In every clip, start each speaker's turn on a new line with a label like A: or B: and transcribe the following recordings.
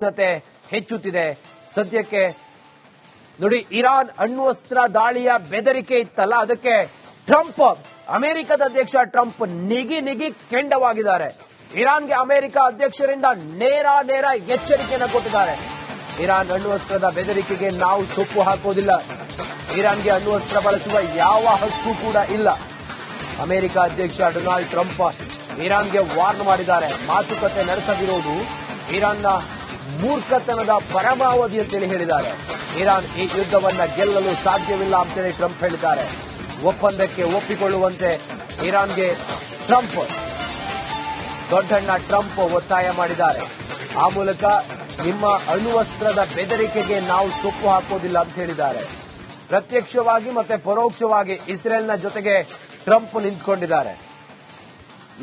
A: ಹೆಚ್ಚುತ್ತಿದೆ. ಸದ್ಯಕ್ಕೆ ನೋಡಿ, ಇರಾನ್ ಅಣ್ವಸ್ತ್ರ ದಾಳಿಯ ಬೆದರಿಕೆ ಇತ್ತಲ್ಲ, ಅದಕ್ಕೆ ಟ್ರಂಪ್, ಅಮೆರಿಕದ ಅಧ್ಯಕ್ಷ ಟ್ರಂಪ್ ನಿಗಿ ಕೆಂಡವಾಗಿದ್ದಾರೆ. ಇರಾನ್ಗೆ ಅಮೆರಿಕ ಅಧ್ಯಕ್ಷರಿಂದ ನೇರ ಎಚ್ಚರಿಕೆಯನ್ನು ಕೊಟ್ಟಿದ್ದಾರೆ. ಇರಾನ್ ಅಣ್ವಸ್ತ್ರದ ಬೆದರಿಕೆಗೆ ನಾವು ಸೊಪ್ಪು ಹಾಕೋದಿಲ್ಲ. ಇರಾನ್ಗೆ ಅಣ್ವಸ್ತ್ರ ಬಳಸುವ ಯಾವ ಹಕ್ಕು ಕೂಡ ಇಲ್ಲ. ಅಮೆರಿಕ ಅಧ್ಯಕ್ಷ ಡೊನಾಲ್ಡ್ ಟ್ರಂಪ್ ಇರಾನ್ಗೆ ವಾರ್ನ್ ಮಾಡಿದ್ದಾರೆ. ಮಾತುಕತೆ ನಡೆಸದಿರುವುದು ಇರಾನ್ನ ಮೂರ್ಖತನದ ಪರಮಾವಧಿ ಅಂತೇಳಿ ಹೇಳಿದ್ದಾರೆ. ಇರಾನ್ ಈ ಯುದ್ಧವನ್ನ ಗೆಲ್ಲಲು ಸಾಧ್ಯವಿಲ್ಲ ಅಂತೇಳಿ ಟ್ರಂಪ್ ಹೇಳಿದ್ದಾರೆ. ಒಪ್ಪಂದಕ್ಕೆ ಒಪ್ಪಿಕೊಳ್ಳುವಂತೆ ಇರಾನ್ಗೆ ದೊಡ್ಡಣ್ಣ ಟ್ರಂಪ್ ಒತ್ತಾಯ ಮಾಡಿದ್ದಾರೆ. ಆ ಮೂಲಕ ನಿಮ್ಮ ಅಣ್ವಸ್ತ್ರದ ಬೆದರಿಕೆಗೆ ನಾವು ಸೊಪ್ಪು ಹಾಕೋದಿಲ್ಲ ಅಂತ ಹೇಳಿದ್ದಾರೆ. ಪ್ರತ್ಯಕ್ಷವಾಗಿ ಮತ್ತೆ ಪರೋಕ್ಷವಾಗಿ ಇಸ್ರೇಲ್ನ ಜೊತೆಗೆ ಟ್ರಂಪ್ ನಿಂತ್ಕೊಂಡಿದ್ದಾರೆ.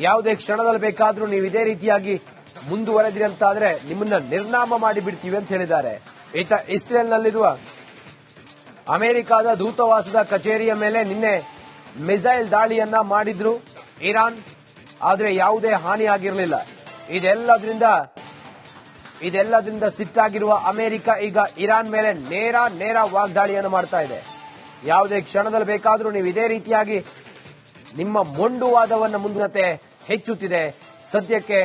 A: ಯಾವುದೇ ಕ್ಷಣದಲ್ಲಿ ಬೇಕಾದ್ರೂ ನೀವು ಇದೇ ರೀತಿಯಾಗಿ ಮುಂದುವರೆದ್ರಿ ಅಂತಾದ್ರೆ ನಿಮ್ಮನ್ನ ನಿರ್ನಾಮ ಮಾಡಿ ಬಿಡ್ತೀವಿ ಅಂತ ಹೇಳಿದ್ದಾರೆ. ಈತ ಇಸ್ರೇಲ್ನಲ್ಲಿರುವ ಅಮೆರಿಕದ ದೂತಾವಾಸದ ಕಚೇರಿಯ ಮೇಲೆ ನಿನ್ನೆ ಮಿಸೈಲ್ ದಾಳಿಯನ್ನ ಮಾಡಿದ್ರು ಇರಾನ್, ಆದ್ರೆ ಯಾವುದೇ ಹಾನಿ ಆಗಿರಲಿಲ್ಲ. ಇದೆಲ್ಲದ್ರಿಂದ ಸಿಟ್ಟಾಗಿರುವ ಅಮೆರಿಕ ಈಗ ಇರಾನ್ ಮೇಲೆ ನೇರ ವಾಗ್ದಾಳಿಯನ್ನು ಮಾಡ್ತಾ ಇದೆ. ಯಾವುದೇ ಕ್ಷಣದಲ್ಲಿ ಬೇಕಾದ್ರೂ ನೀವು ಇದೇ ರೀತಿಯಾಗಿ ನಿಮ್ಮ ಮೊಂಡುವಾದವನ್ನು ಮುಂದಿನತೆ ಹೆಚ್ಚುತ್ತಿದೆ. ಸದ್ಯಕ್ಕೆ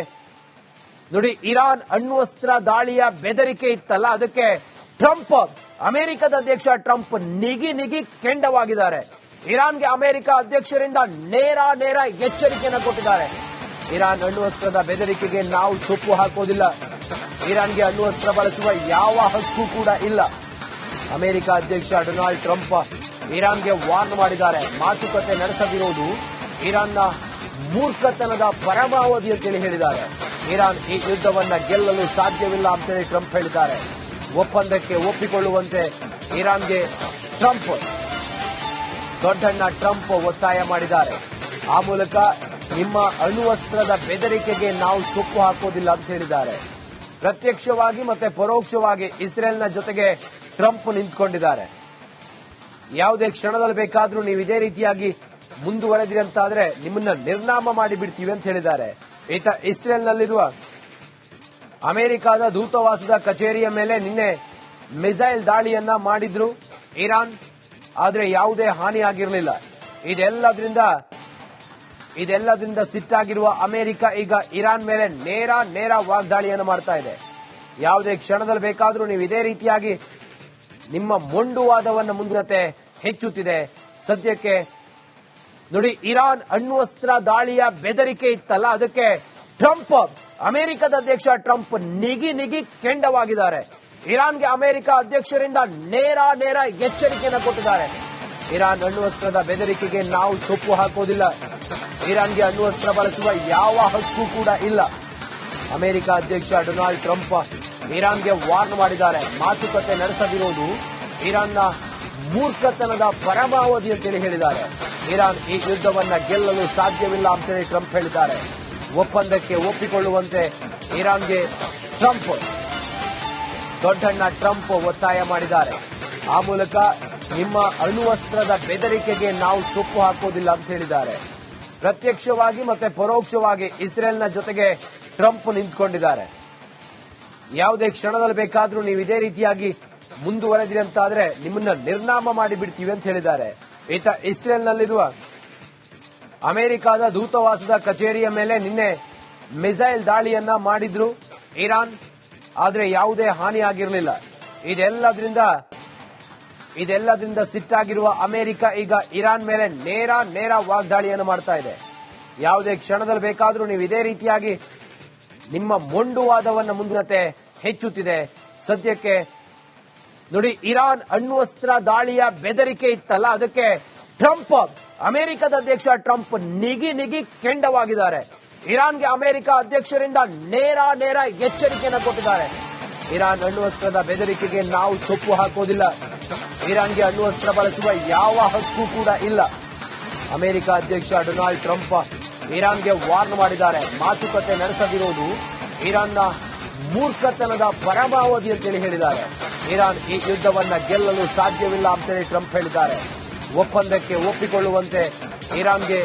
A: ನೋಡಿ, ಇರಾನ್ ಅಣ್ವಸ್ತ್ರ ದಾಳಿಯ ಬೆದರಿಕೆ ಇತ್ತಲ್ಲ, ಅದಕ್ಕೆ ಟ್ರಂಪ್, ಅಮೆರಿಕದ ಅಧ್ಯಕ್ಷ ಟ್ರಂಪ್ ನಿಗಿ ಕೆಂಡವಾಗಿದ್ದಾರೆ. ಇರಾನ್ಗೆ ಅಮೆರಿಕ ಅಧ್ಯಕ್ಷರಿಂದ ನೇರ ಎಚ್ಚರಿಕೆಯನ್ನು ಕೊಟ್ಟಿದ್ದಾರೆ. ಇರಾನ್ ಅಣ್ವಸ್ತ್ರದ ಬೆದರಿಕೆಗೆ ನಾವು ಸೊಪ್ಪು ಹಾಕೋದಿಲ್ಲ. ಇರಾನ್ಗೆ ಅಣ್ವಸ್ತ್ರ ಬಳಸುವ ಯಾವ ಹಕ್ಕು ಕೂಡ ಇಲ್ಲ. ಅಮೆರಿಕ ಅಧ್ಯಕ್ಷ ಡೊನಾಲ್ಡ್ ಟ್ರಂಪ್ ಇರಾನ್ಗೆ ವಾರ್ನ್ ಮಾಡಿದ್ದಾರೆ. ಮಾತುಕತೆ ನಡೆಸದಿರುವುದು ಇರಾನ್ನ ಮೂರ್ಖತನದ ಪರಮಾವಧಿ ಅಂತೇಳಿ ಹೇಳಿದ್ದಾರೆ. ಇರಾನ್ ಈ ಯುದ್ಧವನ್ನ ಗೆಲ್ಲಲು ಸಾಧ್ಯವಿಲ್ಲ ಅಂತೇಳಿ ಟ್ರಂಪ್ ಹೇಳಿದ್ದಾರೆ. ಒಪ್ಪಂದಕ್ಕೆ ಒಪ್ಪಿಕೊಳ್ಳುವಂತೆ ಇರಾನ್ಗೆ ದೊಡ್ಡಣ್ಣ ಟ್ರಂಪ್ ಒತ್ತಾಯ ಮಾಡಿದ್ದಾರೆ. ಆ ಮೂಲಕ ನಿಮ್ಮ ಅಣ್ವಸ್ತ್ರದ ಬೆದರಿಕೆಗೆ ನಾವು ಸೊಪ್ಪು ಹಾಕೋದಿಲ್ಲ ಅಂತ ಹೇಳಿದ್ದಾರೆ. ಪ್ರತ್ಯಕ್ಷವಾಗಿ ಮತ್ತೆ ಪರೋಕ್ಷವಾಗಿ ಇಸ್ರೇಲ್ನ ಜೊತೆಗೆ ಟ್ರಂಪ್ ನಿಂತ್ಕೊಂಡಿದ್ದಾರೆ. ಯಾವುದೇ ಕ್ಷಣದಲ್ಲಿ ಬೇಕಾದ್ರೂ ನೀವು ಇದೇ ರೀತಿಯಾಗಿ ಮುಂದುವರೆದ್ರಿ ಅಂತಾದ್ರೆ ನಿಮ್ಮನ್ನ ನಿರ್ನಾಮ ಮಾಡಿ ಬಿಡ್ತೀವಿ ಅಂತ ಹೇಳಿದ್ದಾರೆ. ಈತ ಇಸ್ರೇಲ್ನಲ್ಲಿರುವ ಅಮೆರಿಕದ ದೂತಾವಾಸದ ಕಚೇರಿಯ ಮೇಲೆ ನಿನ್ನೆ ಮಿಸೈಲ್ ದಾಳಿಯನ್ನ ಮಾಡಿದ್ರು ಇರಾನ್, ಆದ್ರೆ ಯಾವುದೇ ಹಾನಿ ಆಗಿರಲಿಲ್ಲ. ಇದೆಲ್ಲದ್ರಿಂದ ಸಿಟ್ಟಾಗಿರುವ ಅಮೆರಿಕ ಈಗ ಇರಾನ್ ಮೇಲೆ ನೇರ ವಾಗ್ದಾಳಿಯನ್ನು ಮಾಡ್ತಾ ಇದೆ. ಯಾವುದೇ ಕ್ಷಣದಲ್ಲಿ ಬೇಕಾದ್ರೂ ನೀವು ಇದೇ ರೀತಿಯಾಗಿ ನಿಮ್ಮ ಮೊಂಡುವಾದವನ್ನು ಮುಂದಿನತೆ ಹೆಚ್ಚುತ್ತಿದೆ. ಸದ್ಯಕ್ಕೆ ನೋಡಿ, ಇರಾನ್ ಅಣ್ವಸ್ತ್ರ ದಾಳಿಯ ಬೆದರಿಕೆ ಇತ್ತಲ್ಲ, ಅದಕ್ಕೆ ಟ್ರಂಪ್, ಅಮೆರಿಕದ ಅಧ್ಯಕ್ಷ ಟ್ರಂಪ್ ನಿಗಿ ಕೆಂಡವಾಗಿದ್ದಾರೆ. ಇರಾನ್ಗೆ ಅಮೆರಿಕ ಅಧ್ಯಕ್ಷರಿಂದ ನೇರ ಎಚ್ಚರಿಕೆಯನ್ನು ಕೊಟ್ಟಿದ್ದಾರೆ. ಇರಾನ್ ಅಣ್ವಸ್ತ್ರದ ಬೆದರಿಕೆಗೆ ನಾವು ಸೊಪ್ಪು ಹಾಕೋದಿಲ್ಲ. ಇರಾನ್ಗೆ ಅಣ್ವಸ್ತ್ರ ಬಳಸುವ ಯಾವ ಹಕ್ಕು ಕೂಡ ಇಲ್ಲ. ಅಮೆರಿಕ ಅಧ್ಯಕ್ಷ ಡೊನಾಲ್ಡ್ ಟ್ರಂಪ್ ಇರಾನ್ಗೆ ವಾರ್ನ್ ಮಾಡಿದ್ದಾರೆ. ಮಾತುಕತೆ ನಡೆಸದಿರುವುದು ಇರಾನ್ನ ಮೂರ್ಖತನದ ಪರಮಾವಧಿ ಅಂತೇಳಿ ಹೇಳಿದ್ದಾರೆ. ಇರಾನ್ ಈ ಯುದ್ಧವನ್ನ ಗೆಲ್ಲಲು ಸಾಧ್ಯವಿಲ್ಲ ಅಂತೇಳಿ ಟ್ರಂಪ್ ಹೇಳಿದ್ದಾರೆ. ಒಪ್ಪಂದಕ್ಕೆ ಒಪ್ಪಿಕೊಳ್ಳುವಂತೆ ಇರಾನ್ಗೆ ದೊಡ್ಡಣ್ಣ ಟ್ರಂಪ್ ಒತ್ತಾಯ ಮಾಡಿದ್ದಾರೆ. ಆ ಮೂಲಕ ನಿಮ್ಮ ಅಣ್ವಸ್ತ್ರದ ಬೆದರಿಕೆಗೆ ನಾವು ಸೊಪ್ಪು ಹಾಕೋದಿಲ್ಲ ಅಂತ ಹೇಳಿದ್ದಾರೆ. ಪ್ರತ್ಯಕ್ಷವಾಗಿ ಮತ್ತೆ ಪರೋಕ್ಷವಾಗಿ ಇಸ್ರೇಲ್ನ ಜೊತೆಗೆ ಟ್ರಂಪ್ ನಿಂತ್ಕೊಂಡಿದ್ದಾರೆ. ಯಾವುದೇ ಕ್ಷಣದಲ್ಲಿ ಬೇಕಾದ್ರೂ ನೀವು ಇದೇ ರೀತಿಯಾಗಿ ಮುಂದುವರೆದ್ರಿ ಅಂತಾದ್ರೆ ನಿಮ್ಮನ್ನ ನಿರ್ನಾಮ ಮಾಡಿ ಬಿಡ್ತೀವಿ ಅಂತ ಹೇಳಿದ್ದಾರೆ. ಈತ ಇಸ್ರೇಲ್ನಲ್ಲಿರುವ ಅಮೆರಿಕದ ದೂತಾವಾಸದ ಕಚೇರಿಯ ಮೇಲೆ ನಿನ್ನೆ ಮಿಸೈಲ್ ದಾಳಿಯನ್ನ ಮಾಡಿದ್ರು ಇರಾನ್, ಆದ್ರೆ ಯಾವುದೇ ಹಾನಿ ಆಗಿರಲಿಲ್ಲ. ಇದೆಲ್ಲದ್ರಿಂದ ಸಿಟ್ಟಾಗಿರುವ ಅಮೆರಿಕ ಈಗ ಇರಾನ್ ಮೇಲೆ ನೇರ ವಾಗ್ದಾಳಿಯನ್ನು ಮಾಡ್ತಾ ಇದೆ. ಯಾವುದೇ ಕ್ಷಣದಲ್ಲಿ ಬೇಕಾದ್ರೂ ನೀವು ಇದೇ ರೀತಿಯಾಗಿ ನಿಮ್ಮ ಮೊಂಡುವಾದವನ್ನು ಮುಂದಿನತೆ ಹೆಚ್ಚುತ್ತಿದೆ. ಸದ್ಯಕ್ಕೆ ನೋಡಿ, ಇರಾನ್ ಅಣ್ವಸ್ತ್ರ ದಾಳಿಯ ಬೆದರಿಕೆ ಇತ್ತಲ್ಲ, ಅದಕ್ಕೆ ಟ್ರಂಪ್, ಅಮೆರಿಕದ ಅಧ್ಯಕ್ಷ ಟ್ರಂಪ್ ನಿಗಿ ಕೆಂಡವಾಗಿದ್ದಾರೆ. ಇರಾನ್ಗೆ ಅಮೆರಿಕ ಅಧ್ಯಕ್ಷರಿಂದ ನೇರ ಎಚ್ಚರಿಕೆಯನ್ನು ಕೊಟ್ಟಿದ್ದಾರೆ. ಇರಾನ್ ಅಣ್ವಸ್ತ್ರದ ಬೆದರಿಕೆಗೆ ನಾವು ಸೊಪ್ಪು ಹಾಕೋದಿಲ್ಲ. ಇರಾನ್ಗೆ ಅಣ್ವಸ್ತ್ರ ಬಳಸುವ ಯಾವ ಹಕ್ಕು ಕೂಡ ಇಲ್ಲ. ಅಮೆರಿಕ ಅಧ್ಯಕ್ಷ ಡೊನಾಲ್ಡ್ ಟ್ರಂಪ್ ಇರಾನ್ಗೆ ವಾರ್ನ್ ಮಾಡಿದ್ದಾರೆ. ಮಾತುಕತೆ ನಡೆಸದಿರುವುದು ಇರಾನ್ನ ಮೂರ್ಖತನದ ಪರಮಾವಧಿ ಅಂತೇಳಿ ಹೇಳಿದ್ದಾರೆ. ಇರಾನ್ ಈ ಯುದ್ಧವನ್ನ ಗೆಲ್ಲಲು ಸಾಧ್ಯವಿಲ್ಲ ಅಂತೇಳಿ ಟ್ರಂಪ್ ಹೇಳಿದ್ದಾರೆ. ಒಪ್ಪಂದಕ್ಕೆ ಒಪ್ಪಿಕೊಳ್ಳುವಂತೆ ಇರಾನ್ಗೆ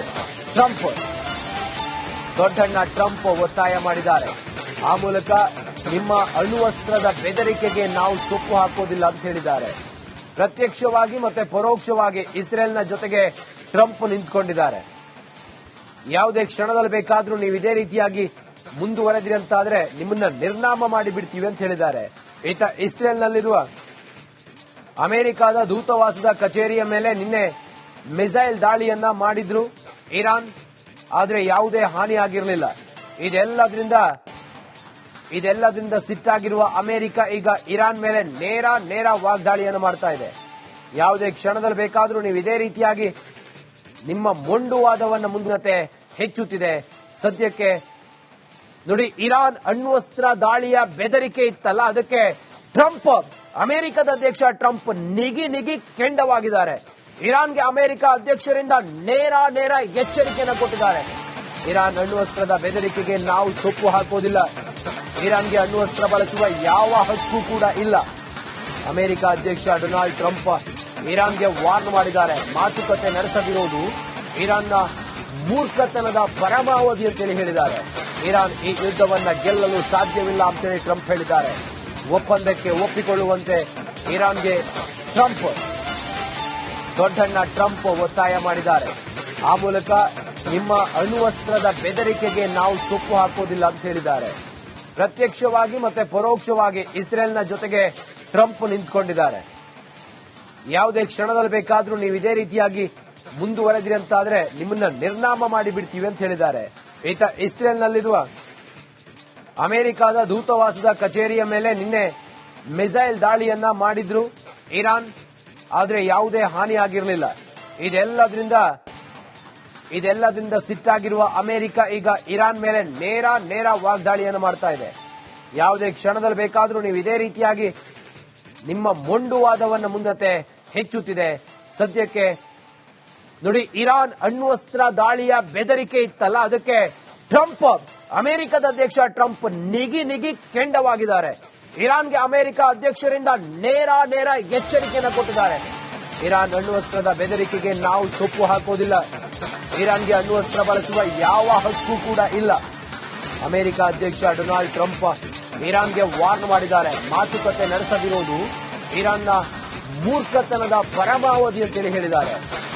A: ದೊಡ್ಡಣ್ಣ ಟ್ರಂಪ್ ಒತ್ತಾಯ ಮಾಡಿದ್ದಾರೆ. ಆ ಮೂಲಕ ನಿಮ್ಮ ಅಣ್ವಸ್ತ್ರದ ಬೆದರಿಕೆಗೆ ನಾವು ಸೊಪ್ಪು ಹಾಕೋದಿಲ್ಲ ಅಂತ ಹೇಳಿದ್ದಾರೆ. ಪ್ರತ್ಯಕ್ಷವಾಗಿ ಮತ್ತೆ ಪರೋಕ್ಷವಾಗಿ ಇಸ್ರೇಲ್ನ ಜೊತೆಗೆ ಟ್ರಂಪ್ ನಿಂತ್ಕೊಂಡಿದ್ದಾರೆ. ಯಾವುದೇ ಕ್ಷಣದಲ್ಲಿ ಬೇಕಾದ್ರೂ ನೀವು ಇದೇ ರೀತಿಯಾಗಿ ಮುಂದುವರೆದ್ರಿ ಅಂತಾದ್ರೆ ನಿಮ್ಮನ್ನ ನಿರ್ನಾಮ ಮಾಡಿ ಬಿಡ್ತೀವಿ ಅಂತ ಹೇಳಿದ್ದಾರೆ. ಈತ ಇಸ್ರೇಲ್ನಲ್ಲಿರುವ ಅಮೆರಿಕದ ದೂತಾವಾಸದ ಕಚೇರಿಯ ಮೇಲೆ ನಿನ್ನೆ ಮಿಸೈಲ್ ದಾಳಿಯನ್ನ ಮಾಡಿದ್ರು ಇರಾನ್. ಆದ್ರೆ ಯಾವುದೇ ಹಾನಿ ಆಗಿರಲಿಲ್ಲ. ಇದೆಲ್ಲದರಿಂದ ಸಿಟ್ಟಾಗಿರುವ ಅಮೆರಿಕ ಈಗ ಇರಾನ್ ಮೇಲೆ ನೇರ ವಾಗ್ದಾಳಿಯನ್ನು ಮಾಡ್ತಾ ಇದೆ. ಯಾವುದೇ ಕ್ಷಣದಲ್ಲಿ ಬೇಕಾದ್ರೂ ನೀವು ಇದೇ ರೀತಿಯಾಗಿ ನಿಮ್ಮ ಮೊಂಡುವಾದವನ್ನು ಮುಂದಿನತೆ ಹೆಚ್ಚುತ್ತಿದೆ. ಸದ್ಯಕ್ಕೆ ನೋಡಿ, ಇರಾನ್ ಅಣ್ವಸ್ತ್ರ ದಾಳಿಯ ಬೆದರಿಕೆ ಇತ್ತಲ್ಲ, ಅದಕ್ಕೆ ಟ್ರಂಪ್, ಅಮೆರಿಕದ ಅಧ್ಯಕ್ಷ ಟ್ರಂಪ್ ನಿಗಿ ಕೆಂಡವಾಗಿದ್ದಾರೆ. ಇರಾನ್ಗೆ ಅಮೆರಿಕ ಅಧ್ಯಕ್ಷರಿಂದ ನೇರ ಎಚ್ಚರಿಕೆಯನ್ನು ಕೊಟ್ಟಿದ್ದಾರೆ. ಇರಾನ್ ಅಣ್ವಸ್ತ್ರದ ಬೆದರಿಕೆಗೆ ನಾವು ಸೊಪ್ಪು ಹಾಕೋದಿಲ್ಲ. ಇರಾನ್ಗೆ ಅಣ್ವಸ್ತ್ರ ಬಳಸುವ ಯಾವ ಹಕ್ಕು ಕೂಡ ಇಲ್ಲ. ಅಮೆರಿಕ ಅಧ್ಯಕ್ಷ ಡೊನಾಲ್ಡ್ ಟ್ರಂಪ್ ಇರಾನ್ಗೆ ವಾರ್ನ್ ಮಾಡಿದ್ದಾರೆ. ಮಾತುಕತೆ ನಡೆಸದಿರುವುದು ಇರಾನ್ನ ಮೂರ್ಖತನದ ಪರಮಾವಧಿ ಅಂತೇಳಿ ಹೇಳಿದ್ದಾರೆ. ಇರಾನ್ ಈ ಯುದ್ಧವನ್ನ ಗೆಲ್ಲಲು ಸಾಧ್ಯವಿಲ್ಲ ಅಂತೇಳಿ ಟ್ರಂಪ್ ಹೇಳಿದ್ದಾರೆ. ಒಪ್ಪಂದಕ್ಕೆ ಒಪ್ಪಿಕೊಳ್ಳುವಂತೆ ಇರಾನ್ಗೆ ದೊಡ್ಡಣ್ಣ ಟ್ರಂಪ್ ಒತ್ತಾಯ ಮಾಡಿದ್ದಾರೆ. ಆ ಮೂಲಕ ನಿಮ್ಮ ಅಣ್ವಸ್ತ್ರದ ಬೆದರಿಕೆಗೆ ನಾವು ಸೊಪ್ಪು ಹಾಕೋದಿಲ್ಲ ಅಂತ ಹೇಳಿದ್ದಾರೆ. ಪ್ರತ್ಯಕ್ಷವಾಗಿ ಮತ್ತೆ ಪರೋಕ್ಷವಾಗಿ ಇಸ್ರೇಲ್ನ ಜೊತೆಗೆ ಟ್ರಂಪ್ ನಿಂತ್ಕೊಂಡಿದ್ದಾರೆ. ಯಾವುದೇ ಕ್ಷಣದಲ್ಲಿ ಬೇಕಾದ್ರೂ ನೀವು ಇದೇ ರೀತಿಯಾಗಿ ಮುಂದುವರೆದ್ರಿ ಅಂತಾದ್ರೆ ನಿಮ್ಮನ್ನ ನಿರ್ನಾಮ ಮಾಡಿ ಬಿಡ್ತೀವಿ ಅಂತ ಹೇಳಿದ್ದಾರೆ. ಈತ ಇಸ್ರೇಲ್ನಲ್ಲಿರುವ ಅಮೆರಿಕದ ದೂತಾವಾಸದ ಕಚೇರಿಯ ಮೇಲೆ ನಿನ್ನೆ ಮಿಸೈಲ್ ದಾಳಿಯನ್ನ ಮಾಡಿದ್ರು ಇರಾನ್. ಆದ್ರೆ ಯಾವುದೇ ಹಾನಿ ಆಗಿರಲಿಲ್ಲ. ಇದೆಲ್ಲದರಿಂದ ಸಿಟ್ಟಾಗಿರುವ ಅಮೆರಿಕ ಈಗ ಇರಾನ್ ಮೇಲೆ ನೇರ ವಾಗ್ದಾಳಿಯನ್ನು ಮಾಡ್ತಾ ಇದೆ. ಯಾವುದೇ ಕ್ಷಣದಲ್ಲಿ ಬೇಕಾದ್ರೂ ನೀವು ಇದೇ ರೀತಿಯಾಗಿ ನಿಮ್ಮ ಮೊಂಡುವಾದವನ್ನು ಮುಂದತೆ ಹೆಚ್ಚುತ್ತಿದೆ. ಸದ್ಯಕ್ಕೆ ನೋಡಿ, ಇರಾನ್ ಅಣ್ವಸ್ತ್ರ ದಾಳಿಯ ಬೆದರಿಕೆ ಇತ್ತಲ್ಲ, ಅದಕ್ಕೆ ಟ್ರಂಪ್, ಅಮೆರಿಕದ ಅಧ್ಯಕ್ಷ ಟ್ರಂಪ್ ನಿಗಿ ಕೆಂಡವಾಗಿದ್ದಾರೆ. ಇರಾನ್ಗೆ ಅಮೆರಿಕ ಅಧ್ಯಕ್ಷರಿಂದ ನೇರ ಎಚ್ಚರಿಕೆಯನ್ನು ಕೊಟ್ಟಿದ್ದಾರೆ. ಇರಾನ್ ಅಣ್ವಸ್ತ್ರದ ಬೆದರಿಕೆಗೆ ನಾವು ಸೊಪ್ಪು ಹಾಕೋದಿಲ್ಲ. ಇರಾನ್ಗೆ ಅಣ್ವಸ್ತ್ರ ಬಳಸುವ ಯಾವ ಹಕ್ಕು ಕೂಡ ಇಲ್ಲ. ಅಮೆರಿಕ ಅಧ್ಯಕ್ಷ ಡೊನಾಲ್ಡ್ ಟ್ರಂಪ್ ಇರಾನ್ಗೆ ವಾರ್ನ್ ಮಾಡಿದ್ದಾರೆ. ಮಾತುಕತೆ ನಡೆಸದಿರುವುದು ಇರಾನ್ನ ಮೂರ್ಖತನದ ಪರಮಾವಧಿ ಅಂತೇಳಿ ಹೇಳಿದ್ದಾರೆ.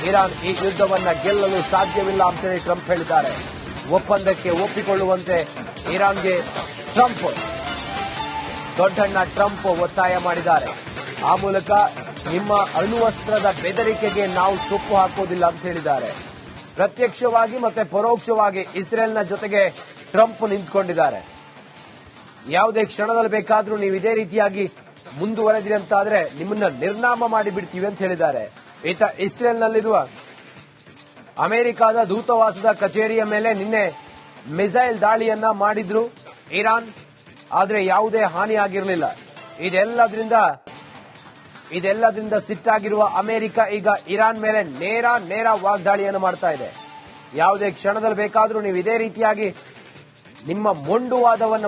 A: ಇರಾನ್ ಈ ಯುದ್ಧವನ್ನ ಗೆಲ್ಲಲು ಸಾಧ್ಯವಿಲ್ಲ ಅಂತೇಳಿ ಟ್ರಂಪ್ ಹೇಳಿದ್ದಾರೆ. ಒಪ್ಪಂದಕ್ಕೆ ಒಪ್ಪಿಕೊಳ್ಳುವಂತೆ ಇರಾನ್ಗೆ ದೊಡ್ಡಣ್ಣ ಟ್ರಂಪ್ ಒತ್ತಾಯ ಮಾಡಿದ್ದಾರೆ. ಆ ಮೂಲಕ ನಿಮ್ಮ ಅಣ್ವಸ್ತ್ರದ ಬೆದರಿಕೆಗೆ ನಾವು ಸೊಪ್ಪು ಹಾಕೋದಿಲ್ಲ ಅಂತ ಹೇಳಿದ್ದಾರೆ. ಪ್ರತ್ಯಕ್ಷವಾಗಿ ಮತ್ತೆ ಪರೋಕ್ಷವಾಗಿ ಇಸ್ರೇಲ್ನ ಜೊತೆಗೆ ಟ್ರಂಪ್ ನಿಂತ್ಕೊಂಡಿದ್ದಾರೆ. ಯಾವುದೇ ಕ್ಷಣದಲ್ಲಿ ಬೇಕಾದ್ರೂ ನೀವು ಇದೇ ರೀತಿಯಾಗಿ ಮುಂದುವರೆದ್ರಿ ಅಂತಾದ್ರೆ ನಿಮ್ಮನ್ನ ನಿರ್ನಾಮ ಮಾಡಿ ಬಿಡ್ತೀವಿ ಅಂತ ಹೇಳಿದ್ದಾರೆ. ಈತ ಇಸ್ರೇಲ್ನಲ್ಲಿರುವ ಅಮೆರಿಕದ ದೂತಾವಾಸದ ಕಚೇರಿಯ ಮೇಲೆ ನಿನ್ನೆ ಮಿಸೈಲ್ ದಾಳಿಯನ್ನ ಮಾಡಿದ್ರು ಇರಾನ್. ಆದ್ರೆ ಯಾವುದೇ ಹಾನಿ ಆಗಿರಲಿಲ್ಲ. ಇದೆಲ್ಲದರಿಂದ ಸಿಟ್ಟಾಗಿರುವ ಅಮೆರಿಕ ಈಗ ಇರಾನ್ ಮೇಲೆ ನೇರ ವಾಗ್ದಾಳಿಯನ್ನು ಮಾಡ್ತಾ ಇದೆ. ಯಾವುದೇ ಕ್ಷಣದಲ್ಲಿ ಬೇಕಾದ್ರೂ ನೀವು ಇದೇ ರೀತಿಯಾಗಿ ನಿಮ್ಮ ಮೊಂಡುವಾದವನ್ನು